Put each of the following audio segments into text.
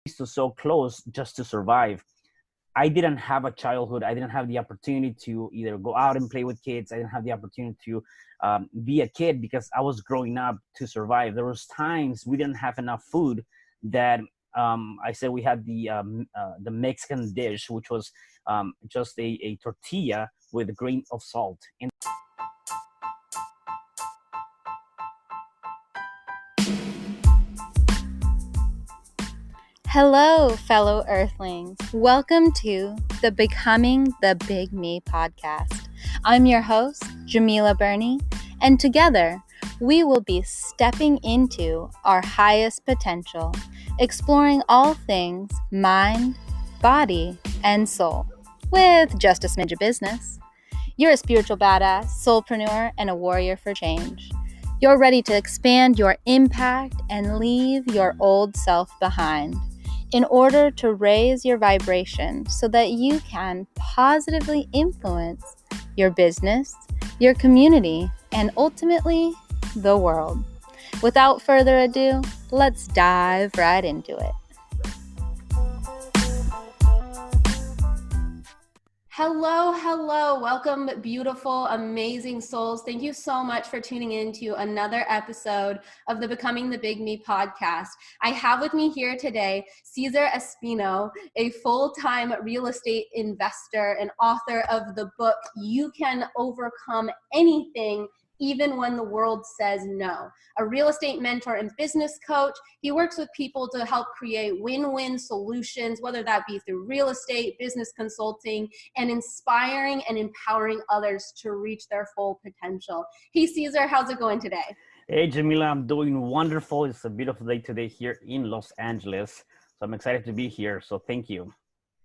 used to so close just to survive. I didn't have a childhood. I didn't have the opportunity to either go out and play with kids. I didn't have the opportunity to be a kid because I was growing up to survive. There was times we didn't have enough food that I said we had the Mexican dish, which was just a tortilla with a grain of salt. And Hello, fellow Earthlings. Welcome to the Becoming the Big Me podcast. I'm your host, Jamila Burney, and together we will be stepping into our highest potential, exploring all things mind, body, and soul, with just a smidge of business. You're a spiritual badass, soulpreneur, and a warrior for change. You're ready to expand your impact and leave your old self behind in order to raise your vibration so that you can positively influence your business, your community, and ultimately the world. Without further ado, let's dive right into it. Hello. Welcome, beautiful, amazing souls. Thank you so much for tuning in to another episode of the Becoming the Big Me podcast. I have with me here today Cesar Espino, a full-time real estate investor and author of the book, You Can Overcome Anything Even When the World Says No. A real estate mentor and business coach. He works with people to help create win-win solutions, whether that be through real estate, business consulting, and inspiring and empowering others to reach their full potential. Hey, Cesar, how's it going today? hey, Jamila, I'm doing wonderful. It's a beautiful day today here in Los Angeles. So I'm excited to be here. So thank you.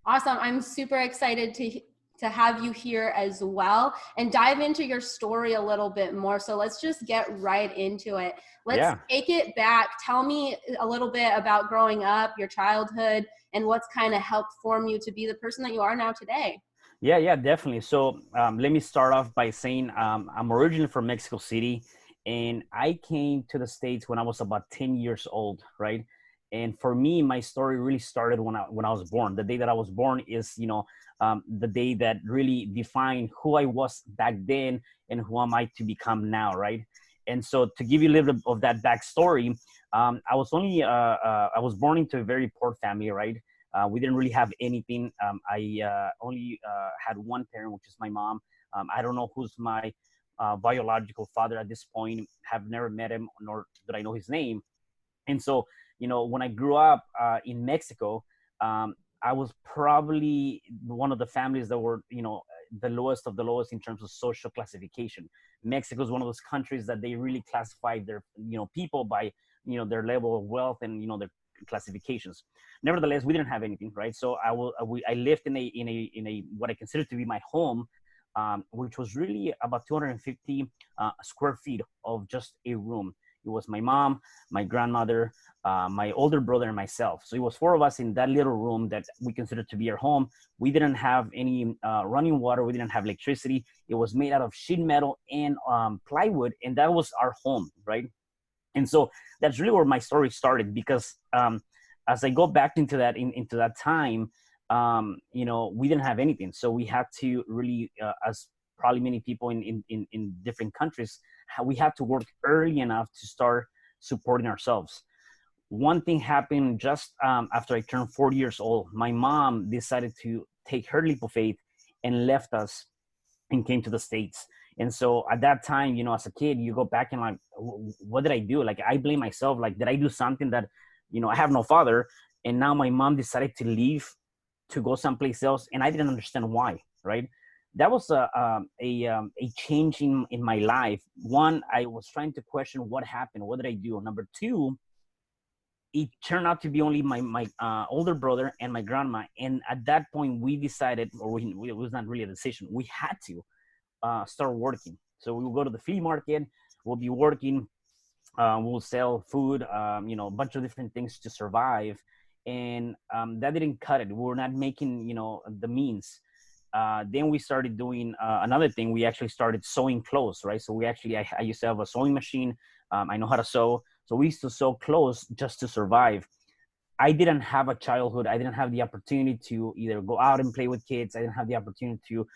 Awesome. I'm super excited to have you here as well and dive into your story a little bit more. So let's just get right into it. Let's take it back. Tell me a little bit about growing up, your childhood, and what's kind of helped form you to be the person that you are now today. Yeah, definitely. So let me start off by saying I'm originally from Mexico City, and I came to the States when I was about 10 years old, right? And for me, my story really started when I was born. The day that I was born is, the day that really defined who I was back then and who am I to become now, right? And so to give you a little bit of that backstory, I was born into a very poor family, right? We didn't really have anything. I only had one parent, which is my mom. I don't know who's my biological father at this point. Have never met him, nor did I know his name. And so, when I grew up in Mexico, I was probably one of the families that were, the lowest of the lowest in terms of social classification. Mexico is one of those countries that they really classify their, people by, their level of wealth and, their classifications. Nevertheless, we didn't have anything, right? So I lived in a what I consider to be my home, which was really about 250 square feet of just a room. It was my mom, my grandmother, my older brother, and myself. So it was four of us in that little room that we considered to be our home. We didn't have any running water. We didn't have electricity. It was made out of sheet metal and plywood, and that was our home, right? And so that's really where my story started, because as I go back into that time, we didn't have anything. So we had to really, as probably many people in different countries, we had to work early enough to start supporting ourselves. One thing happened just after I turned 40 years old. My mom decided to take her leap of faith and left us and came to the States. And so at that time, as a kid, you go back and like, what did I do? Like, I blame myself. Like, did I do something that, I have no father, and now my mom decided to leave to go someplace else, and I didn't understand why, right? That was a change in my life. One, I was trying to question what happened. What did I do? Number two, it turned out to be only my older brother and my grandma. And at that point, we decided, or it was not really a decision, we had to start working. So we will go to the flea market, we'll be working, we'll sell food, a bunch of different things to survive. And that didn't cut it. We were not making, the means. Then we started doing another thing. We actually started sewing clothes, right? So I used to have a sewing machine. I know how to sew. So we used to sew clothes just to survive. I didn't have a childhood. I didn't have the opportunity to either go out and play with kids. I didn't have the opportunity to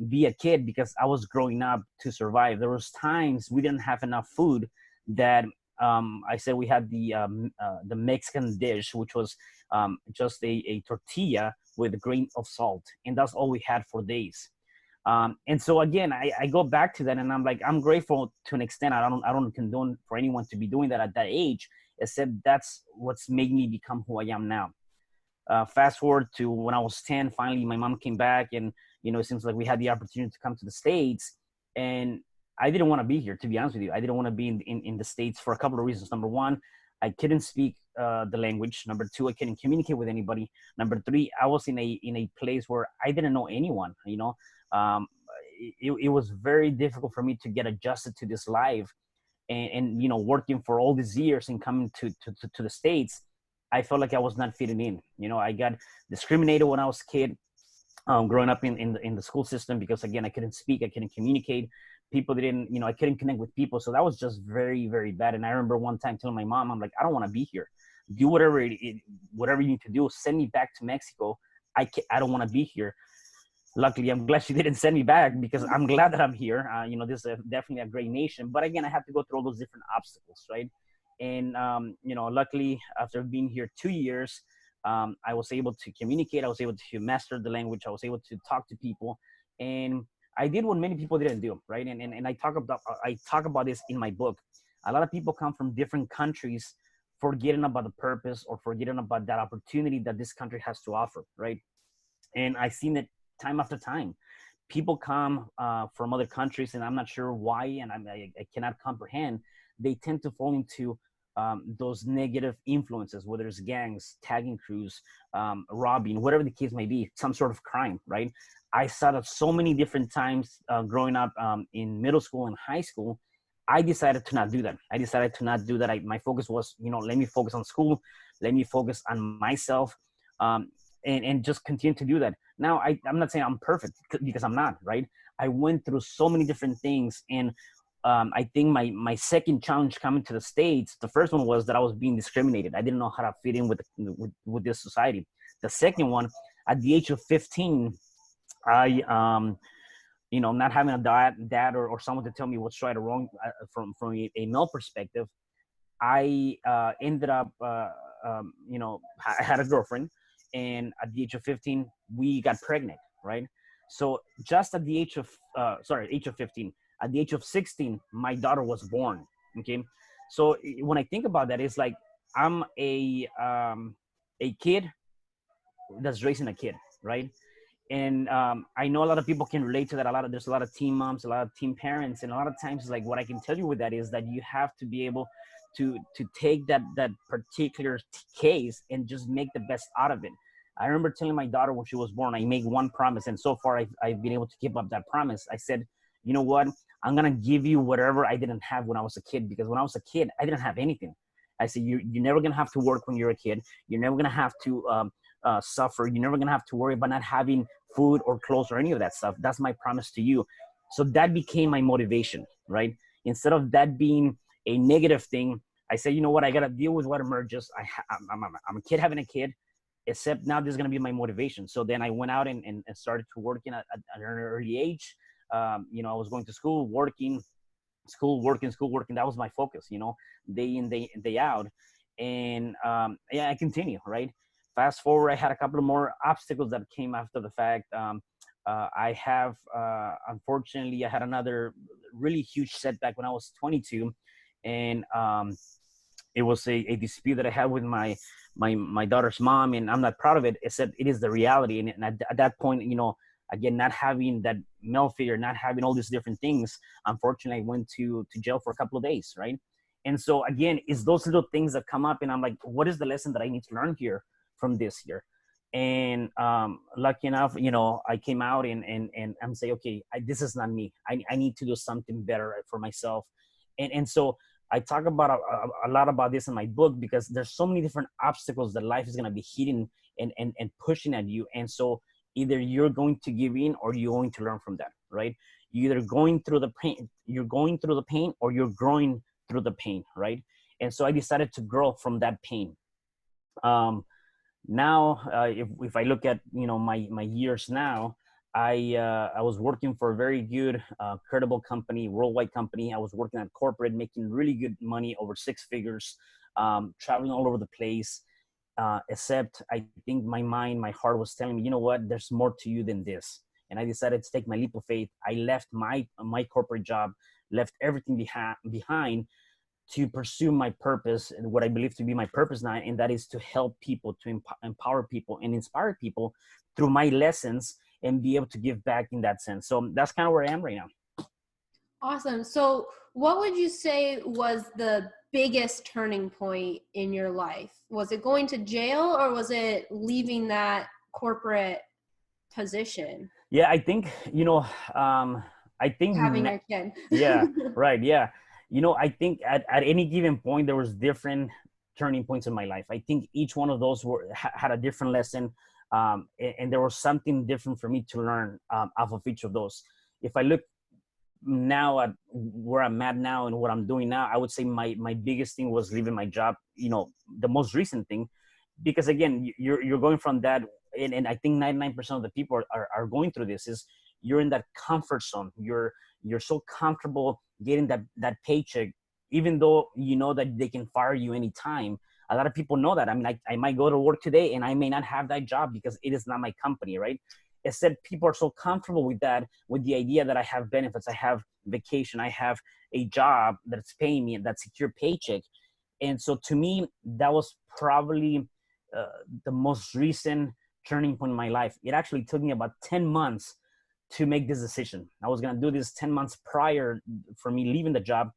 be a kid because I was growing up to survive. There was times we didn't have enough food that I said we had the Mexican dish, which was just a tortilla with a grain of salt, and that's all we had for days. And so again, I go back to that, and I'm like, I'm grateful to an extent. I don't condone for anyone to be doing that at that age, except that's what's made me become who I am now. Fast forward to when I was 10, finally my mom came back, and it seems like we had the opportunity to come to the States. And I didn't want to be here, to be honest with you. I didn't want to be in the States for a couple of reasons. Number one, I couldn't speak the language. Number two, I couldn't communicate with anybody. Number three, I was in a place where I didn't know anyone. Um, it was very difficult for me to get adjusted to this life, and working for all these years and coming to the States. I felt like I was not fitting in. I got discriminated when I was a kid, growing up in the school system, because again, I couldn't speak, I couldn't communicate. People didn't, I couldn't connect with people. So that was just very, very bad. And I remember one time telling my mom, I'm like, I don't want to be here. Do whatever you need to do. Send me back to Mexico. I don't want to be here. Luckily, I'm glad she didn't send me back, because I'm glad that I'm here. This is definitely a great nation. But again, I have to go through all those different obstacles, right? And luckily, after being here 2 years, I was able to communicate. I was able to master the language. I was able to talk to people, and I did what many people didn't do, right? And I talk about this in my book. A lot of people come from different countries, forgetting about the purpose or forgetting about that opportunity that this country has to offer, right? And I've seen it time after time. People come from other countries, and I'm not sure why, and I cannot comprehend. They tend to fall into those negative influences, whether it's gangs, tagging crews, robbing, whatever the case may be, some sort of crime, right? I saw that so many different times growing up in middle school and high school. I decided to not do that. I decided to not do that. My focus was, let me focus on school, let me focus on myself, um, and just continue to do that. Now, I'm not saying I'm perfect, because I'm not, right? I went through so many different things, and I think my second challenge coming to the States, the first one was that I was being discriminated. I didn't know how to fit in with this society. The second one, at the age of 15, I not having a dad or someone to tell me what's right or wrong, from a male perspective, I ended up, I had a girlfriend, and at the age of 15, we got pregnant, right? So just at the age of, age of 15, at the age of 16, my daughter was born. Okay, so when I think about that, it's like I'm a kid that's raising a kid, right? And I know a lot of people can relate to that. There's a lot of teen moms, a lot of teen parents, and a lot of times, like, what I can tell you with that is that you have to be able to take that particular case and just make the best out of it. I remember telling my daughter when she was born, I made one promise, and so far I've been able to keep up that promise. I said, you know what? I'm gonna give you whatever I didn't have when I was a kid, because when I was a kid, I didn't have anything. I said, you're never gonna have to work when you're a kid. You're never gonna have to suffer. You're never gonna have to worry about not having food or clothes or any of that stuff. That's my promise to you. So that became my motivation, right? Instead of that being a negative thing, I said, you know what? I gotta deal with what emerges. I'm a kid having a kid, except now this is gonna be my motivation. So then I went out and started to work at an early age. I was going to school, working, school, working, school, working. That was my focus, day in, day out. And yeah, I continue, right? Fast forward, I had a couple of more obstacles that came after the fact. Unfortunately, I had another really huge setback when I was 22. And it was a dispute that I had with my daughter's mom, and I'm not proud of it, except it is the reality. And at that point, again, not having that male figure, not having all these different things, unfortunately, I went to jail for a couple of days, right? And so again, it's those little things that come up, and I'm like, what is the lesson that I need to learn here from this year? And lucky enough, I came out and I'm saying, okay, this is not me. I need to do something better for myself. And so I talk about a lot about this in my book, because there's so many different obstacles that life is going to be hitting and pushing at you. And so either you're going to give in or you're going to learn from that, right? You're either going through the pain, or you're growing through the pain, right? And so I decided to grow from that pain. Um, Now, if I look at, my years now, I was working for a very good, credible company, worldwide company. I was working at corporate, making really good money, over six figures, traveling all over the place. Except I think my mind, my heart was telling me, you know what, there's more to you than this. And I decided to take my leap of faith. I left my corporate job, left everything behind to pursue my purpose and what I believe to be my purpose now, and that is to help people, to empower people and inspire people through my lessons and be able to give back in that sense. So that's kind of where I am right now. Awesome. So, what would you say was the biggest turning point in your life? Was it going to jail or was it leaving that corporate position? Yeah, I think, I think, Having your kid. yeah, right. Yeah. I think at any given point, there was different turning points in my life. I think each one of those had a different lesson. And there was something different for me to learn off of each of those. If I look now at where I'm at now and what I'm doing now, I would say my biggest thing was leaving my job, the most recent thing, because again, you're going from that, and I think 99% of the people are going through this, is you're in that comfort zone. You're so comfortable getting that paycheck, even though you know that they can fire you anytime. A lot of people know that. I mean, I might go to work today and I may not have that job because it is not my company, right? Instead, people are so comfortable with that, with the idea that I have benefits, I have vacation, I have a job that's paying me, that secure paycheck. And so to me, that was probably the most recent turning point in my life. It actually took me about 10 months to make this decision. I was going to do this 10 months prior for me leaving the job,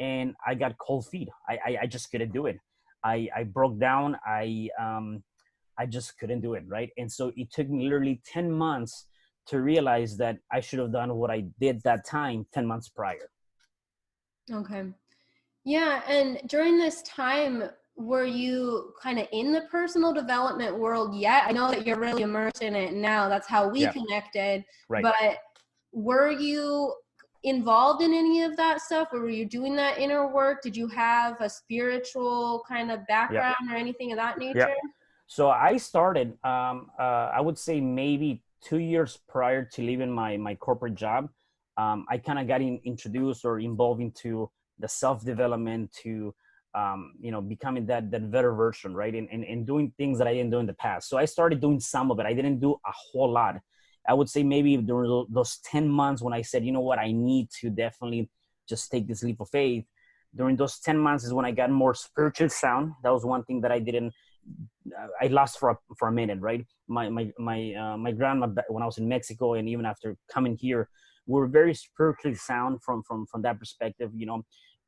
and I got cold feet. I just couldn't do it. I broke down. I just couldn't do it, right? And so it took me literally 10 months to realize that I should have done what I did that time 10 months prior. Okay. Yeah. And during this time, were you kind of in the personal development world yet? I know that you're really immersed in it now. That's how we Yeah, connected. right. But were you involved in any of that stuff? Or were you doing that inner work? Did you have a spiritual kind of Yeah, background or anything of that yeah. nature? So I started, I would say maybe 2 years prior to leaving my corporate job. I kind of got introduced or involved into the self-development, to, becoming that better version, right? And doing things that I didn't do in the past. So I started doing some of it. I didn't do a whole lot. I would say maybe during those 10 months when I said, you know what, I need to definitely just take this leap of faith. During those 10 months is when I got more spiritual sound. That was one thing that I lost for a minute, right? My grandma, when I was in Mexico, and even after coming here, we were very spiritually sound from that perspective,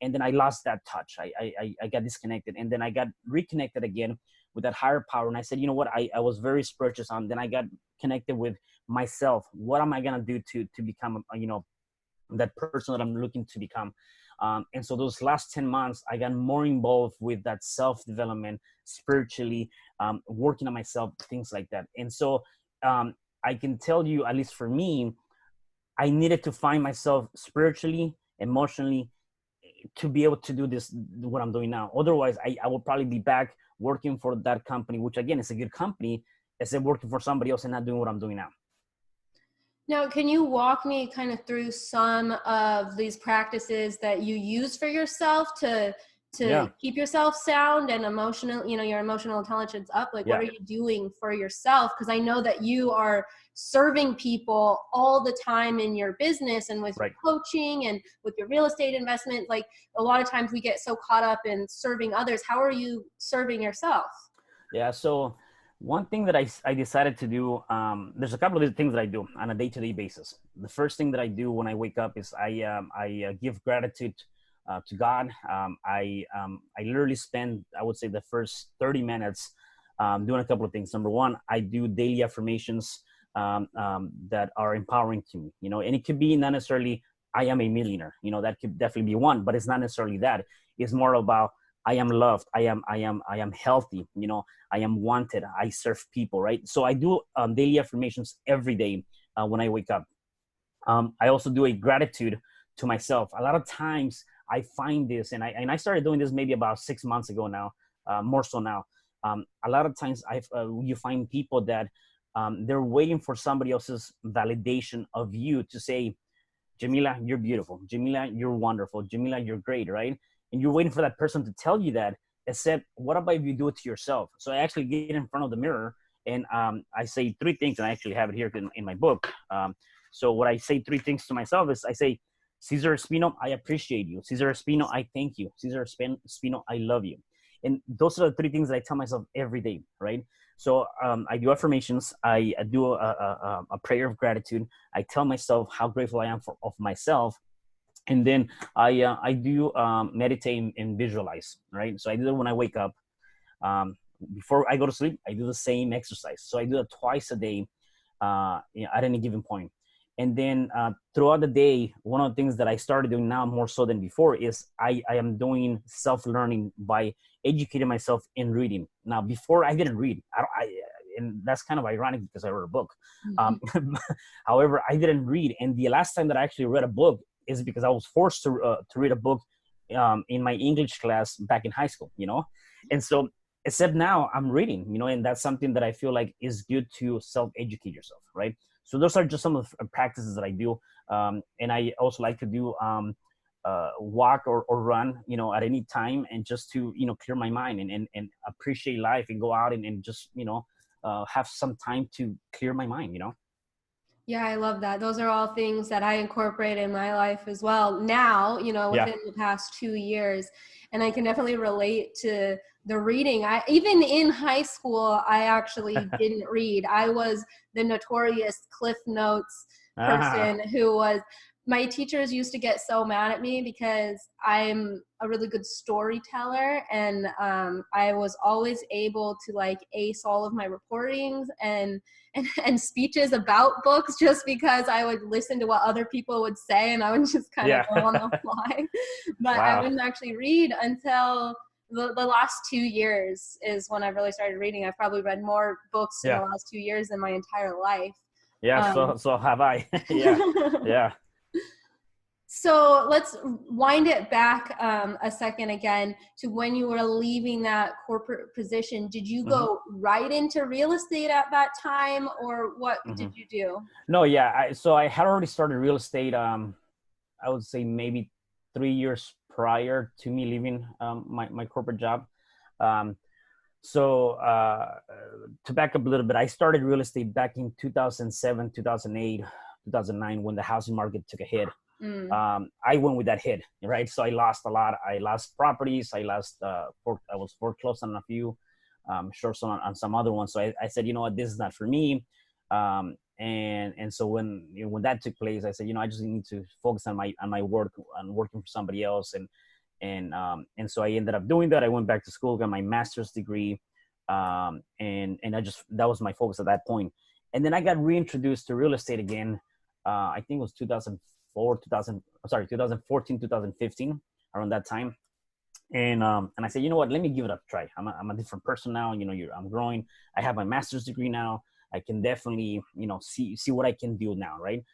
And then I lost that touch. I got disconnected, and then I got reconnected again with that higher power. And I said, you know what? I was very spiritual sound. Then I got connected with myself. What am I gonna do to become, that person that I'm looking to become? And so those last 10 months, I got more involved with that self-development spiritually, working on myself, things like that. And so I can tell you, at least for me, I needed to find myself spiritually, emotionally, to be able to do this, what I'm doing now. Otherwise, I will probably be back working for that company, which again is a good company, instead of working for somebody else and not doing what I'm doing now. Now, can you walk me kind of through some of these practices that you use for yourself to Yeah, keep yourself sound and emotional, your emotional intelligence up? Like, what yeah, are you doing for yourself? Because I know that you are serving people all the time in your business and with your right. coaching and with your real estate investment. Like, a lot of times we get so caught up in serving others. How are you serving yourself? Yeah. So one thing that I decided to do, there's a couple of things that I do on a day-to-day basis. The first thing that I do when I wake up is I give gratitude to God. I literally spend, I would say, the first 30 minutes doing a couple of things. Number one, I do daily affirmations that are empowering to me, and it could be not necessarily I am a millionaire, that could definitely be one, but it's not necessarily that. It's more about I am loved. I am healthy. I am wanted. I serve people, right? So I do daily affirmations every day when I wake up. I also do a gratitude to myself. A lot of times I find this, and I started doing this maybe about 6 months ago now, more so now. A lot of times you find people that they're waiting for somebody else's validation of you to say, Jamila, you're beautiful. Jamila, you're wonderful. Jamila, you're great, right? And you're waiting for that person to tell you that. Except, what about if you do it to yourself? So I actually get in front of the mirror and I say three things, and I actually have it here in my book. So what I say three things to myself is I say, Cesar Espino, I appreciate you. Cesar Espino, I thank you. Cesar Espino, I love you. And those are the three things that I tell myself every day, right? So I do affirmations. I do a prayer of gratitude. I tell myself how grateful I am of myself, and then I do meditate and visualize, right? So I do it when I wake up. Before I go to sleep, I do the same exercise. So I do it twice a day, at any given point. And then throughout the day, one of the things that I started doing now more so than before is I am doing self-learning by educating myself in reading. Now, before I didn't read. And that's kind of ironic because I wrote a book. However, I didn't read. And the last time that I actually read a book is because I was forced to read a book in my English class back in high school, And so, except now I'm reading, and that's something that I feel like is good to self-educate yourself, right? So those are just some of the practices that I do. And I also like to do walk or run, at any time, and just to, clear my mind and appreciate life and go out and just, have some time to clear my mind, Yeah, I love that. Those are all things that I incorporate in my life as well now, within the past 2 years. And I can definitely relate to the reading. Even in high school, I actually didn't read. I was the notorious Cliff Notes person who was, my teachers used to get so mad at me because I'm a really good storyteller, and I was always able to ace all of my reportings and speeches about books just because I would listen to what other people would say and I would just kind of go on the fly. But I wouldn't actually read until the last 2 years is when I really started reading. I've probably read more books in the last 2 years than my entire life. So have I. Yeah. So let's wind it back a second again to when you were leaving that corporate position. Did you go right into real estate at that time, or what did you do? No, yeah. So I had already started real estate. I would say maybe 3 years prior to me leaving my corporate job. So to back up a little bit, I started real estate back in 2007, 2008, 2009 when the housing market took a hit. I went with that hit, right? So I lost a lot. I lost properties. I was foreclosed on a few, short on some other ones. So I said, you know what, this is not for me. And so when that took place, I said, I just need to focus on my work, on working for somebody else. And so I ended up doing that. I went back to school, got my master's degree. And that was my focus at that point. And then I got reintroduced to real estate again. I think it was 2014, 2015, around that time. And I said, you know what, let me give it a try. I'm a different person now. I'm growing. I have my master's degree now. I can definitely, see what I can do now, right?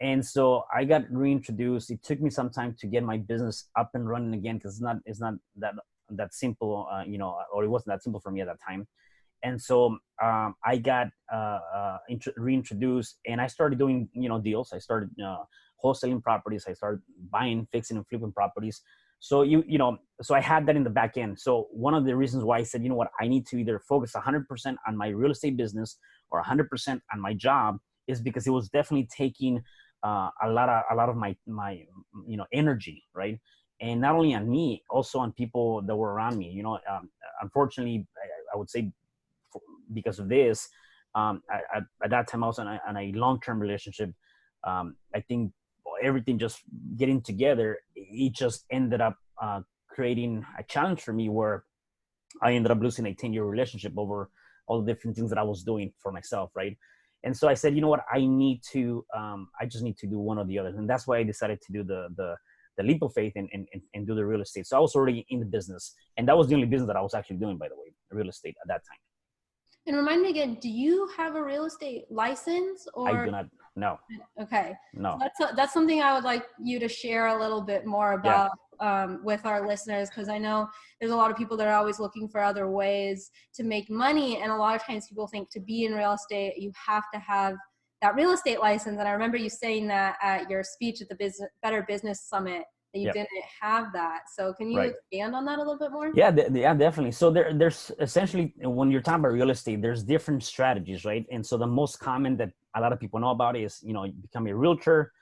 And so I got reintroduced. It took me some time to get my business up and running again because it's not that simple, or it wasn't that simple for me at that time. And so I got reintroduced, and I started doing deals. I started wholesaling properties. I started buying, fixing, and flipping properties. So so I had that in the back end. So one of the reasons why I said, you know what, I need to either focus 100% on my real estate business or 100% on my job is because it was definitely taking a lot of my energy, right? And not only on me, also on people that were around me. Unfortunately, I would say because of this, at that time I was on a long-term relationship. I think everything just getting together, it just ended up creating a challenge for me where I ended up losing a 10-year relationship over all the different things that I was doing for myself, right? And so I said, you know what, I just need to do one or the other. And that's why I decided to do the leap of faith and do the real estate. So I was already in the business, and that was the only business that I was actually doing, by the way, real estate at that time. And remind me again, do you have a real estate license? Or I do not. No. Okay. No. So that's something I would like you to share a little bit more about. with our listeners, because I know there's a lot of people that are always looking for other ways to make money. And a lot of times people think to be in real estate, you have to have that real estate license. And I remember you saying that at your speech at the Better Business Summit, that you didn't have that. So can you expand on that a little bit more? Yeah, definitely. So there's essentially, when you're talking about real estate, there's different strategies, right? And so the most common that a lot of people know about is, become a realtor,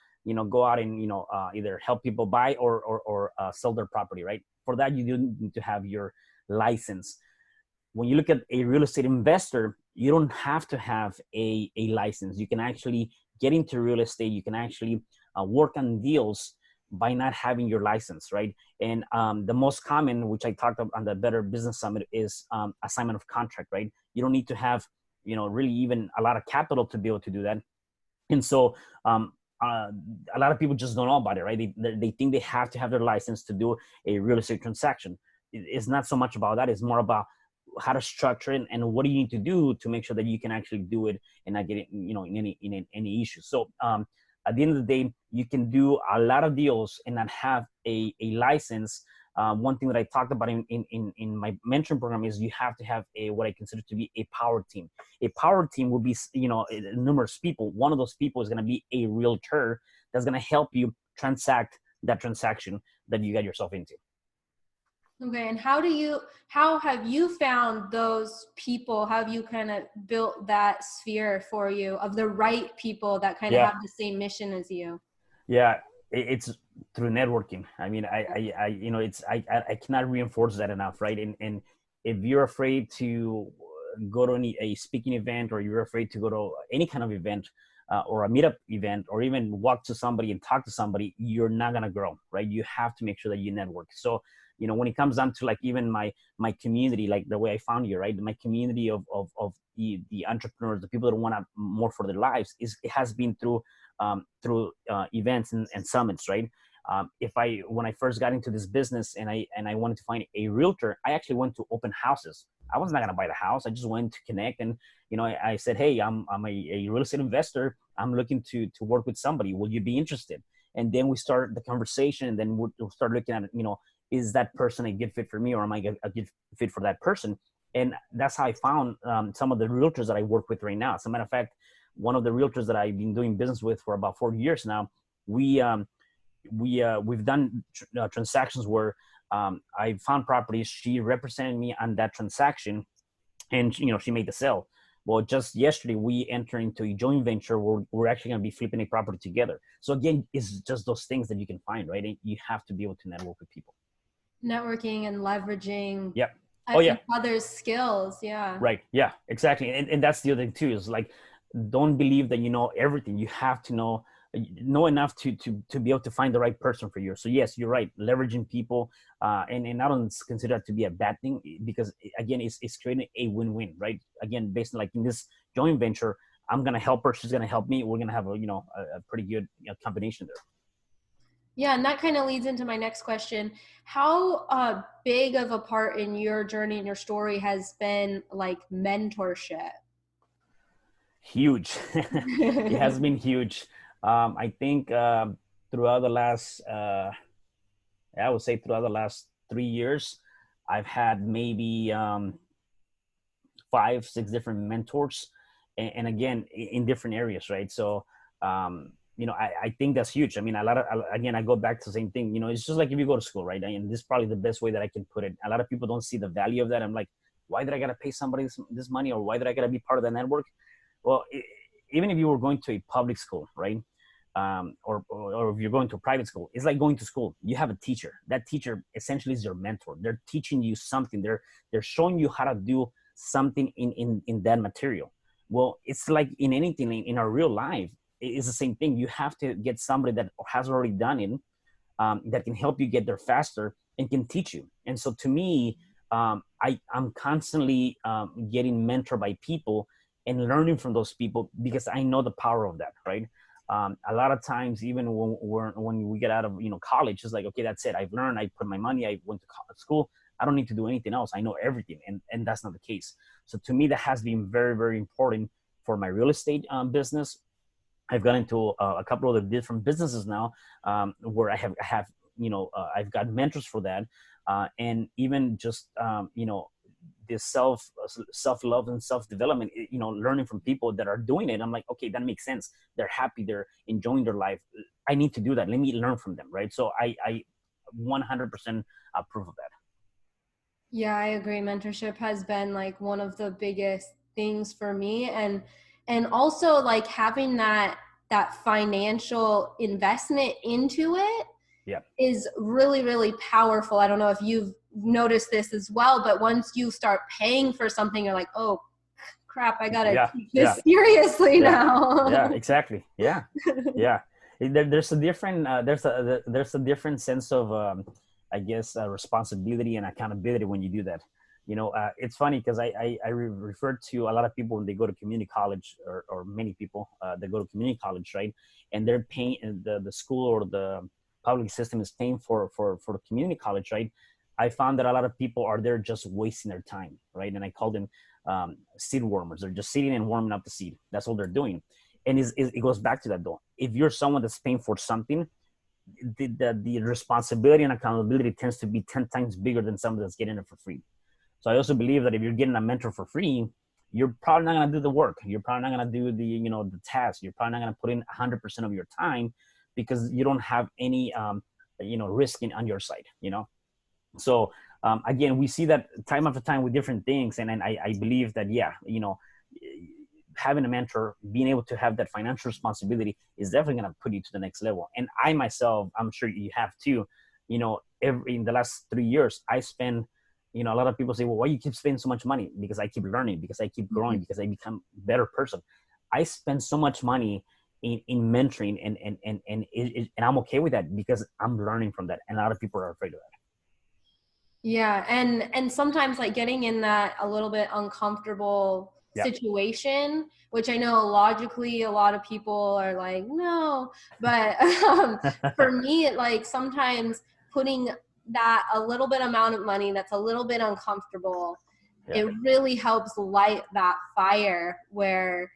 go out and, either help people buy or sell their property, right? For that, you do need to have your license. When you look at a real estate investor, you don't have to have a license. You can actually get into real estate. You can actually work on deals by not having your license, right? And the most common, which I talked about on the Better Business Summit, is assignment of contract, right? You don't need to have, really even a lot of capital to be able to do that. And so a lot of people just don't know about it, right? They think they have to have their license to do a real estate transaction. It's not so much about that. It's more about how to structure it and what do you need to do to make sure that you can actually do it and not get it, in any issues. So at the end of the day, you can do a lot of deals and not have a license. One thing that I talked about in my mentoring program is you have to have what I consider to be a power team. A power team will be, numerous people. One of those people is going to be a realtor that's going to help you transact that transaction that you got yourself into. Okay. And how have you found those people? How have you kind of built that sphere for you of the right people that kind of have the same mission as you? Yeah, it's through networking. I mean, I cannot reinforce that enough, right? And if you're afraid to go to a speaking event, or you're afraid to go to any kind of event, or a meetup event, or even walk to somebody and talk to somebody, you're not gonna grow, right? You have to make sure that you network. So, when it comes down to like even my community, like the way I found you, right? My community of the entrepreneurs, the people that want more for their lives, it has been through events and summits, right? When I first got into this business and I wanted to find a realtor, I actually went to open houses. I was not going to buy the house. I just went to connect. And, I said, hey, I'm a real estate investor. I'm looking to work with somebody. Will you be interested? And then we started the conversation, and then we'll start looking at, is that person a good fit for me, or am I a good fit for that person? And that's how I found some of the realtors that I work with right now. As a matter of fact, one of the realtors that I've been doing business with for about 4 years now, we've done transactions where I found properties. She represented me on that transaction, and she made the sale. Well, just yesterday we entered into a joint venture where we're actually going to be flipping a property together. So again, it's just those things that you can find, right? And you have to be able to network with people. Networking and leveraging. Yeah. Others' skills. Yeah. Right. Yeah, exactly. And that's the other thing too, is like, don't believe that you know everything. You have to know enough to be able to find the right person for you. So yes, you're right. Leveraging people, and I don't consider that to be a bad thing, because again, it's creating a win-win, right? Again, based on like in this joint venture, I'm gonna help her, she's gonna help me. We're gonna have a pretty good combination there. Yeah, and that kind of leads into my next question. How big of a part in your journey and your story has been like mentorship? Huge. It has been huge. I think throughout the last, I would say throughout the last 3 years, I've had maybe 5-6 different mentors, and again, in different areas, right? So, I think that's huge. I mean, again, I go back to the same thing. It's just like if you go to school, right? And this is probably the best way that I can put it. A lot of people don't see the value of that. I'm like, why did I gotta pay somebody this money, or why did I gotta be part of the network? Well, even if you were going to a public school, right? Or if you're going to a private school, it's like going to school. You have a teacher. That teacher essentially is your mentor. They're teaching you something. They're showing you how to do something in that material. Well, it's like in anything in our real life, it's the same thing. You have to get somebody that has already done it, that can help you get there faster and can teach you. And so to me, I'm constantly getting mentored by people and learning from those people, because I know the power of that, right? A lot of times, even when we get out of college, it's like, okay, that's it. I've learned. I put my money. I went to school. I don't need to do anything else. I know everything, and that's not the case. So to me, that has been very, very important for my real estate business. I've got into a couple of different businesses now, where I have I've got mentors for that. And even just, this self-love and self-development, learning from people that are doing it. I'm like, okay, that makes sense. They're happy. They're enjoying their life. I need to do that. Let me learn from them. Right. So I 100% approve of that. Yeah, I agree. Mentorship has been like one of the biggest things for me, and also like having that financial investment into it Yeah. is really, really powerful. I don't know if you've noticed this as well, but once you start paying for something, you're like, oh crap, I gotta take this seriously now. Yeah, exactly. Yeah. There's a different there's a different sense of I guess responsibility and accountability when you do that. It's funny because I refer to a lot of people when they go to community college, or many people that go to community college, right? And they're paying, the school or the public system is paying for the community college, right? I found that a lot of people are there just wasting their time, right? And I call them seed warmers. They're just sitting and warming up the seed. That's all they're doing. And it goes back to that though. If you're someone that's paying for something, the responsibility and accountability tends to be 10 times bigger than someone that's getting it for free. So I also believe that if you're getting a mentor for free, you're probably not going to do the work. You're probably not going to do the task. You're probably not going to put in 100% of your time because you don't have any, risk on your side, So again, we see that time after time with different things. And I believe that, having a mentor, being able to have that financial responsibility is definitely going to put you to the next level. And I myself, I'm sure you have too, in the last 3 years, I spend, a lot of people say, well, why you keep spending so much money? Because I keep learning, because I keep growing, because I become a better person. I spend so much money in mentoring, and I'm okay with that because I'm learning from that. And a lot of people are afraid of that. Yeah. And sometimes like getting in that a little bit uncomfortable situation, which I know logically a lot of people are like, no, but for me, like sometimes putting that a little bit amount of money that's a little bit uncomfortable, it really helps light that fire where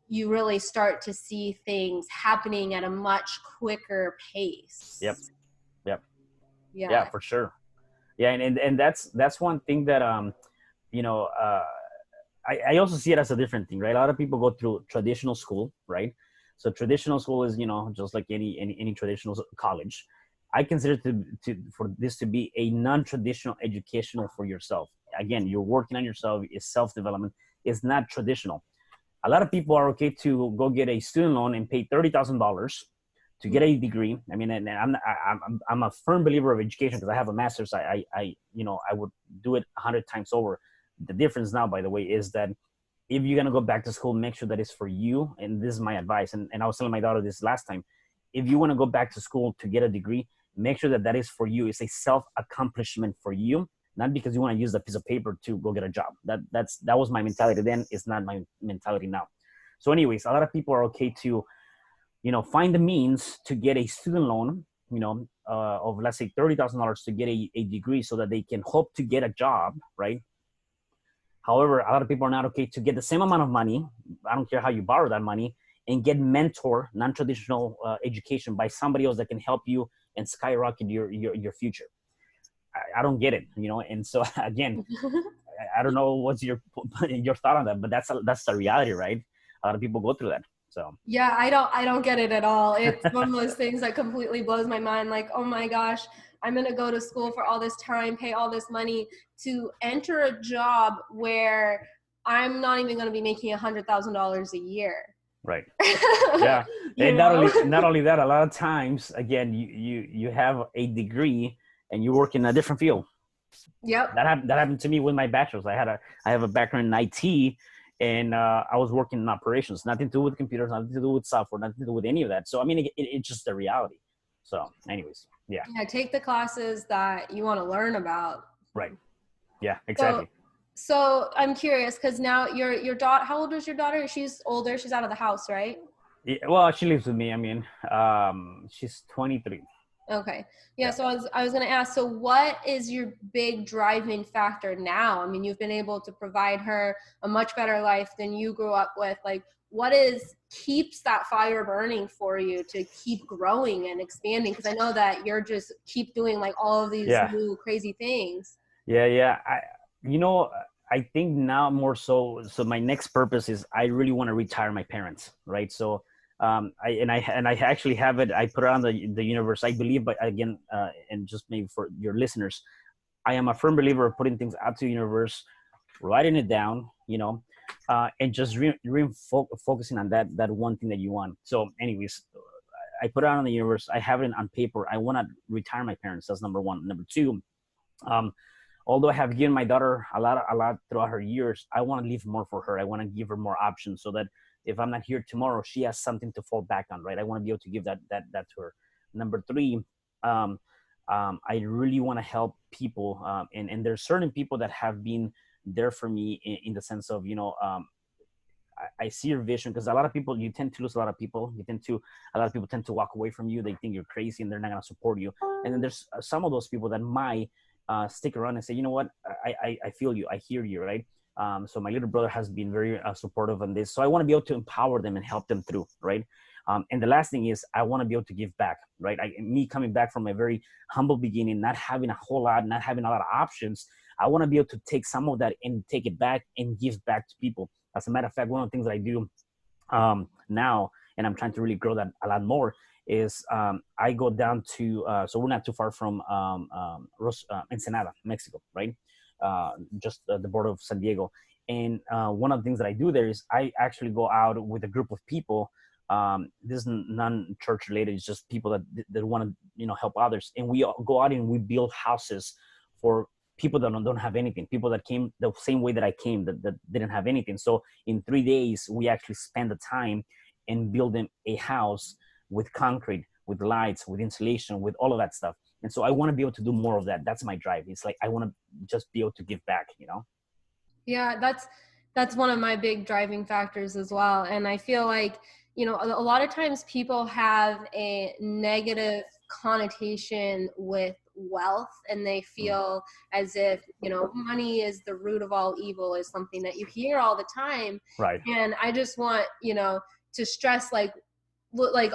you really start to see things happening at a much quicker pace. Yeah, for sure. Yeah. And that's one thing that, I also see it as a different thing, right? A lot of people go through traditional school, right? So traditional school is, just like any traditional college. I consider for this to be a non-traditional educational for yourself. Again, you're working on yourself. It's self-development. It's not traditional. A lot of people are okay to go get a student loan and pay $30,000 to get a degree. I mean, and I'm a firm believer of education because I have a master's. I would do it 100 times over. The difference now, by the way, is that if you're going to go back to school, make sure that it's for you. And this is my advice. And I was telling my daughter this last time. If you want to go back to school to get a degree, make sure that is for you. It's a self-accomplishment for you, not because you want to use a piece of paper to go get a job. That was my mentality then. It's not my mentality now. So anyways, a lot of people are okay to, find the means to get a student loan, of let's say $30,000 to get a degree so that they can hope to get a job, right? However, a lot of people are not okay to get the same amount of money. I don't care how you borrow that money, and get mentor, non-traditional education by somebody else that can help you and skyrocket your future. I don't get it, And so again, I don't know what's your thought on that, but that's the reality, right? A lot of people go through that. So yeah, I don't get it at all. It's one of those things that completely blows my mind. Like, oh my gosh, I'm going to go to school for all this time, pay all this money to enter a job where I'm not even going to be making $100,000 a year. Right. Yeah. And not only that, a lot of times, again, you have a degree and you work in a different field. Yep. That happened to me with my bachelor's. I have a background in IT, and I was working in operations, nothing to do with computers, nothing to do with software, nothing to do with any of that. So, I mean, it's just the reality. So anyways, yeah. Yeah. Take the classes that you want to learn about. Right. Yeah, exactly. So I'm curious because now your daughter, how old is your daughter? She's older. She's out of the house, right? Yeah, well, she lives with me. I mean, she's 23. Okay. Yeah. So I was going to ask, so what is your big driving factor now? I mean, you've been able to provide her a much better life than you grew up with. Like, what keeps that fire burning for you to keep growing and expanding? Because I know that you're just keep doing like all of these new crazy things. Yeah. I think now more so my next purpose is I really want to retire my parents, right? So I actually have it. I put it on the universe. I believe, but again, and just maybe for your listeners, I am a firm believer of putting things out to the universe, writing it down, and just focusing on that one thing that you want. So, anyways, I put it out on the universe. I have it on paper. I want to retire my parents. That's number one. Number two, although I have given my daughter a lot throughout her years, I want to leave more for her. I want to give her more options so that if I'm not here tomorrow, she has something to fall back on, right? I want to be able to give that to her. Number three, I really want to help people, and there's certain people that have been there for me in the sense of, I see your vision, because a lot of people, you tend to lose a lot of people. A lot of people tend to walk away from you. They think you're crazy and they're not going to support you. And then there's some of those people that might stick around and say, you know what, I feel you, I hear you, right? So my little brother has been very supportive on this. So I want to be able to empower them and help them through, right? And the last thing is I want to be able to give back, right? Me coming back from a very humble beginning, not having a whole lot, not having a lot of options, I want to be able to take some of that and take it back and give back to people. As a matter of fact, one of the things that I do now, and I'm trying to really grow that a lot more, is I go down to, so we're not too far from Ensenada, Mexico, right? Just the border of San Diego. And one of the things that I do there is I actually go out with a group of people. This is non-church related. It's just people that want to, help others. And we go out and we build houses for people that don't have anything, people that came the same way that I came, that didn't have anything. So in 3 days, we actually spend the time and build them a house with concrete, with lights, with insulation, with all of that stuff. And so I want to be able to do more of that. That's my drive. It's like I want to just be able to give back, Yeah, that's one of my big driving factors as well. And I feel like, a lot of times people have a negative connotation with wealth, and they feel as if, money is the root of all evil, is something that you hear all the time. Right. And I just want, to stress like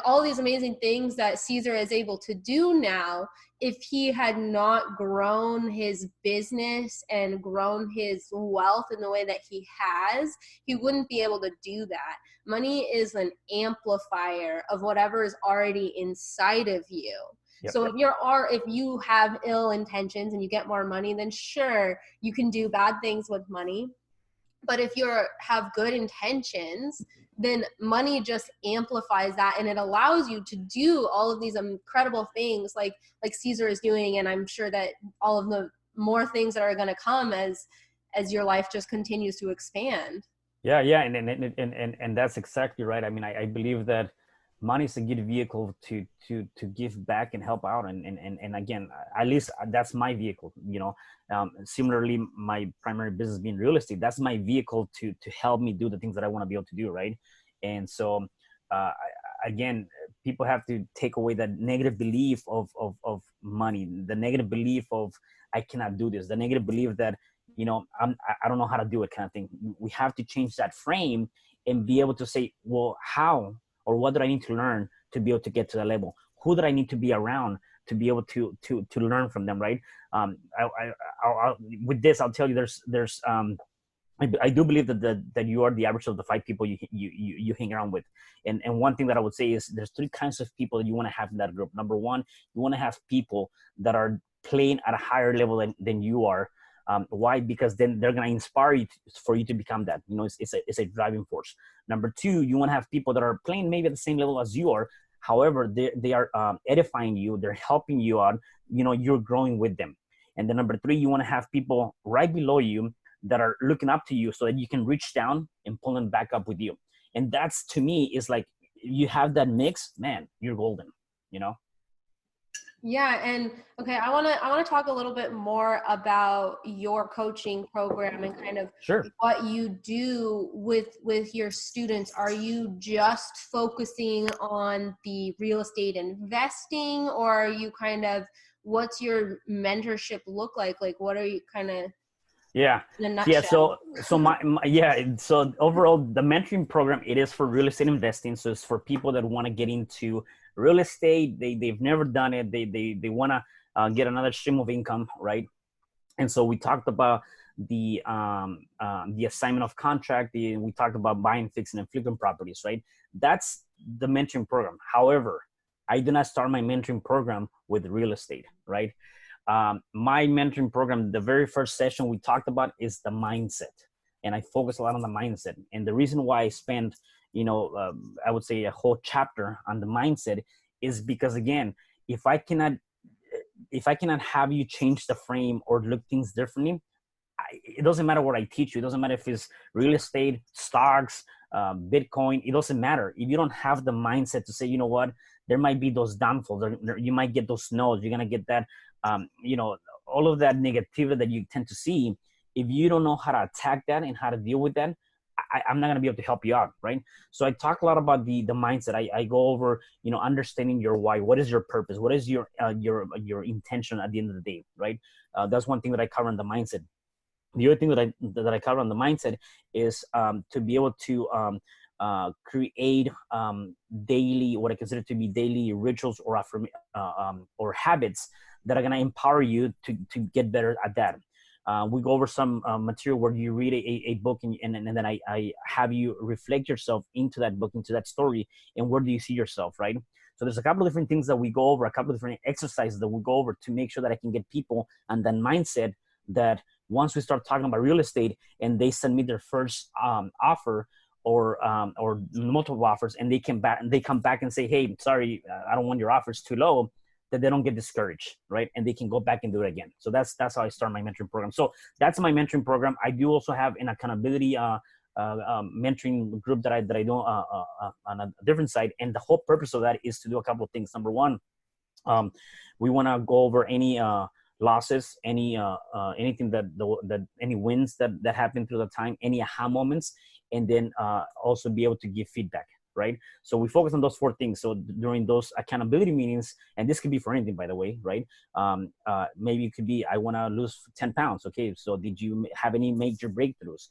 all these amazing things that Cesar is able to do now. If he had not grown his business and grown his wealth in the way that he has, he wouldn't be able to do that. Money is an amplifier of whatever is already inside of you. Yep. So if you have ill intentions and you get more money, then sure, you can do bad things with money. But if you have good intentions, then money just amplifies that, and it allows you to do all of these incredible things like Cesar is doing. And I'm sure that all of the more things that are going to come as your life just continues to expand. Yeah. And that's exactly right. I mean, I believe that money is a good vehicle to give back and help out. And again, at least that's my vehicle, similarly, my primary business being real estate, that's my vehicle to help me do the things that I want to be able to do. Right. And so, again, people have to take away that negative belief of money, the negative belief of I cannot do this, the negative belief that, I don't know how to do it kind of thing. We have to change that frame and be able to say, well, how, or what do I need to learn to be able to get to that level? Who do I need to be around to be able to learn from them, right? With this, I'll tell you, there's I do believe that you are the average of the 5 people you hang around with. And one thing that I would say is there's 3 kinds of people that you want to have in that group. Number one, you want to have people that are playing at a higher level than you are. Why? Because then they're going to inspire you for you to become that. It's a driving force. Number 2, you want to have people that are playing maybe at the same level as you are. However, they are edifying you. They're helping you out. You're growing with them. And then number 3, you want to have people right below you that are looking up to you so that you can reach down and pull them back up with you. And that's, to me, is like, you have that mix, man, you're golden, Yeah, and okay, I want to talk a little bit more about your coaching program and kind of Sure. what you do with your students. Are you just focusing on the real estate investing, or are you kind of, what's your mentorship look like? Like, what are you kind of Yeah. in a Yeah. nutshell? So overall, the mentoring program, it is for real estate investing. So it's for people that want to get into real estate. They've never done it. They want to get another stream of income, right? And so we talked about the assignment of contract. We talked about buying, fixing, and flipping properties, right? That's the mentoring program. However, I do not start my mentoring program with real estate, right? My mentoring program, the very first session we talked about is the mindset, and I focus a lot on the mindset. And the reason why I spend, I would say a whole chapter on the mindset is because, again, if I cannot if I cannot have you change the frame or look things differently, it doesn't matter what I teach you. It doesn't matter if it's real estate, stocks, Bitcoin. It doesn't matter if you don't have the mindset to say, you know what, there might be those downfalls. You might get those no's. You're gonna get that, all of that negativity that you tend to see. If you don't know how to attack that and how to deal with that, I'm not gonna be able to help you out, right? So I talk a lot about the mindset. I go over, understanding your why. What is your purpose? What is your intention at the end of the day, right? That's one thing that I cover in the mindset. The other thing that I cover on the mindset is to be able to create daily, what I consider to be daily rituals or habits that are going to empower you to get better at that. We go over some material where you read a book, and then I have you reflect yourself into that book, into that story, and where do you see yourself, right? So there's a couple of different things that we go over, a couple of different exercises that we go over to make sure that I can get people on that mindset that once we start talking about real estate and they submit their first offer or multiple offers, and they come back and say, hey, sorry, I don't want your offers too low, that they don't get discouraged, right? And they can go back and do it again. So that's how I start my mentoring program. So that's my mentoring program. I do also have an accountability mentoring group that I do on a different side, and the whole purpose of that is to do a couple of things. Number one, we want to go over any losses, anything that any wins that happen through the time, any aha moments, and then also be able to give feedback, right? So we focus on those four things. So during those accountability meetings, and this could be for anything, by the way, right? Maybe it could be, I want to lose 10 pounds. Okay, so did you have any major breakthroughs?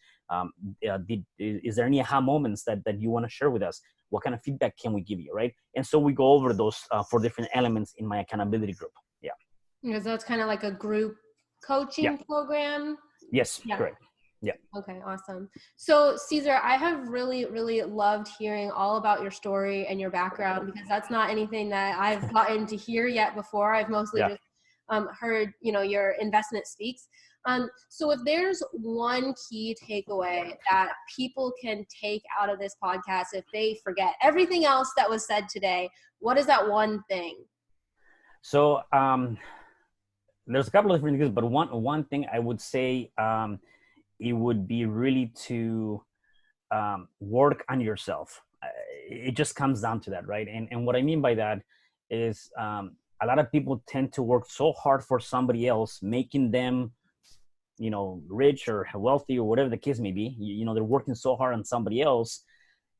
Is there any aha moments that you want to share with us? What kind of feedback can we give you, right? And so we go over those four different elements in my accountability group. Yeah. Because that's kind of like a group coaching program. Yes, correct. Yeah. Okay, awesome. So Cesar, I have really, really loved hearing all about your story and your background, because that's not anything that I've gotten to hear yet before. I've mostly just heard, your investment speaks. So if there's one key takeaway that people can take out of this podcast, if they forget everything else that was said today, what is that one thing? So there's a couple of different things, but one thing I would say, it would be really to work on yourself. It just comes down to that, right? And what I mean by that is a lot of people tend to work so hard for somebody else, making them, rich or wealthy or whatever the case may be. They're working so hard on somebody else,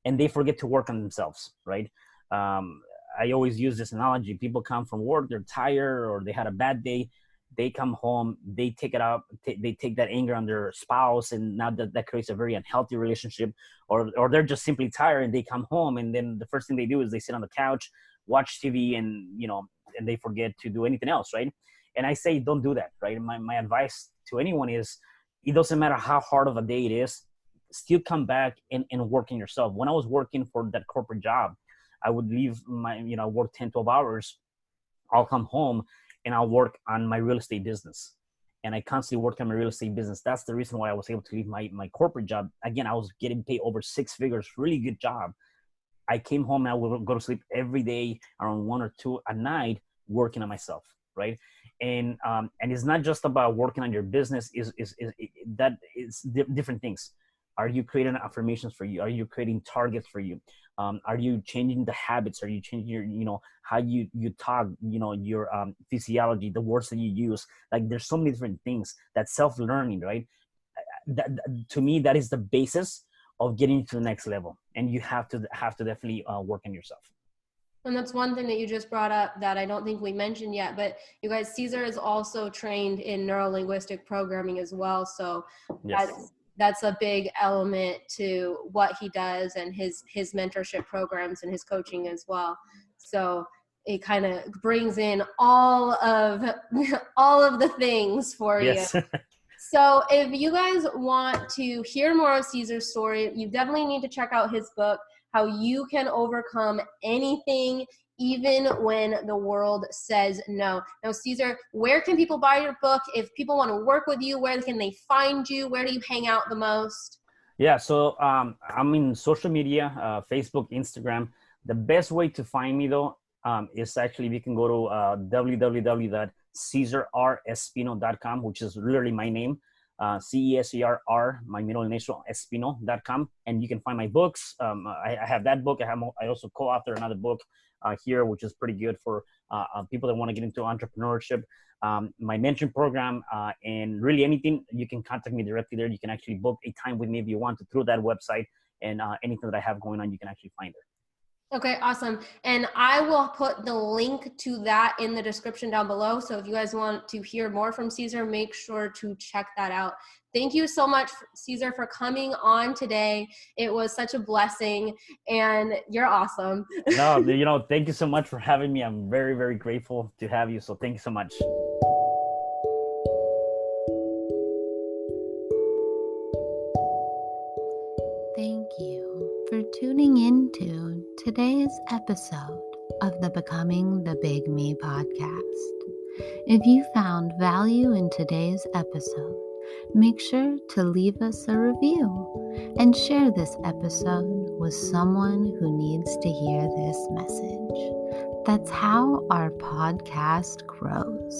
and they forget to work on themselves, right? I always use this analogy. People come from work, they're tired, or they had a bad day. They come home, they take it out, they take that anger on their spouse, and now that creates a very unhealthy relationship. Or they're just simply tired, and they come home, and then the first thing they do is they sit on the couch, watch TV, and and they forget to do anything else, right? And I say, don't do that, right? My advice to anyone is, it doesn't matter how hard of a day it is, still come back and work on yourself. When I was working for that corporate job, I would leave work 10, 12 hours. I'll come home and I'll work on my real estate business. And I constantly work on my real estate business. That's the reason why I was able to leave my corporate job. Again, I was getting paid over 6 figures, really good job. I came home and I would go to sleep every day around 1 or 2 at night, working on myself, right? And it's not just about working on your business. Is different things. Are you creating affirmations for you? Are you creating targets for you? Are you changing the habits? Are you changing your, how you talk, your physiology, the words that you use? Like, there's so many different things. That self-learning, right? To me, that is the basis of getting to the next level. And you have to definitely work on yourself. And that's one thing that you just brought up that I don't think we mentioned yet, but you guys, Cesar is also trained in neuro-linguistic programming as well. So yes. that's a big element to what he does and his mentorship programs and his coaching as well. So it kind of brings in all of the things for yes. you. So if you guys want to hear more of Cesar's story, you definitely need to check out his book, How You Can Overcome Anything, Even When the World Says No. Now, Cesar, where can people buy your book? If people want to work with you, where can they find you? Where do you hang out the most? Yeah, so I'm in social media, Facebook, Instagram. The best way to find me, though, is actually, you can go to www.cesarespino.com, which is literally my name, Ceserr, my middle initial, Espino.com, and you can find my books. I have that book. I also co-authored another book here, which is pretty good for people that want to get into entrepreneurship. My mentoring program, and really anything, you can contact me directly there. You can actually book a time with me if you want to through that website, and anything that I have going on, you can actually find there. Okay, awesome. And I will put the link to that in the description down below. So if you guys want to hear more from Cesar, make sure to check that out. Thank you so much, Cesar, for coming on today. It was such a blessing, and you're awesome. No, thank you so much for having me. I'm very, very grateful to have you. So thank you so much. Thank you for tuning into today's episode of the Becoming the Big Me podcast. If you found value in today's episode, make sure to leave us a review and share this episode with someone who needs to hear this message. That's how our podcast grows.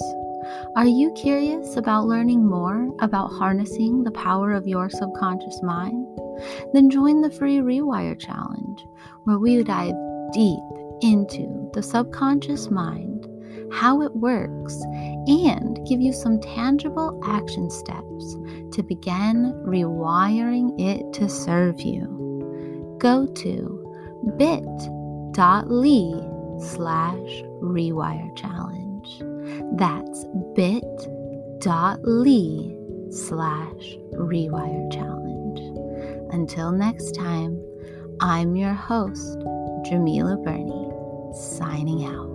Are you curious about learning more about harnessing the power of your subconscious mind? Then join the free Rewire Challenge, where we dive deep into the subconscious mind, how it works, and give you some tangible action steps to begin rewiring it to serve you. Go to bit.ly/Rewire Challenge. That's bit.ly/Rewire Challenge. Until next time, I'm your host, Jamila Burney, signing out.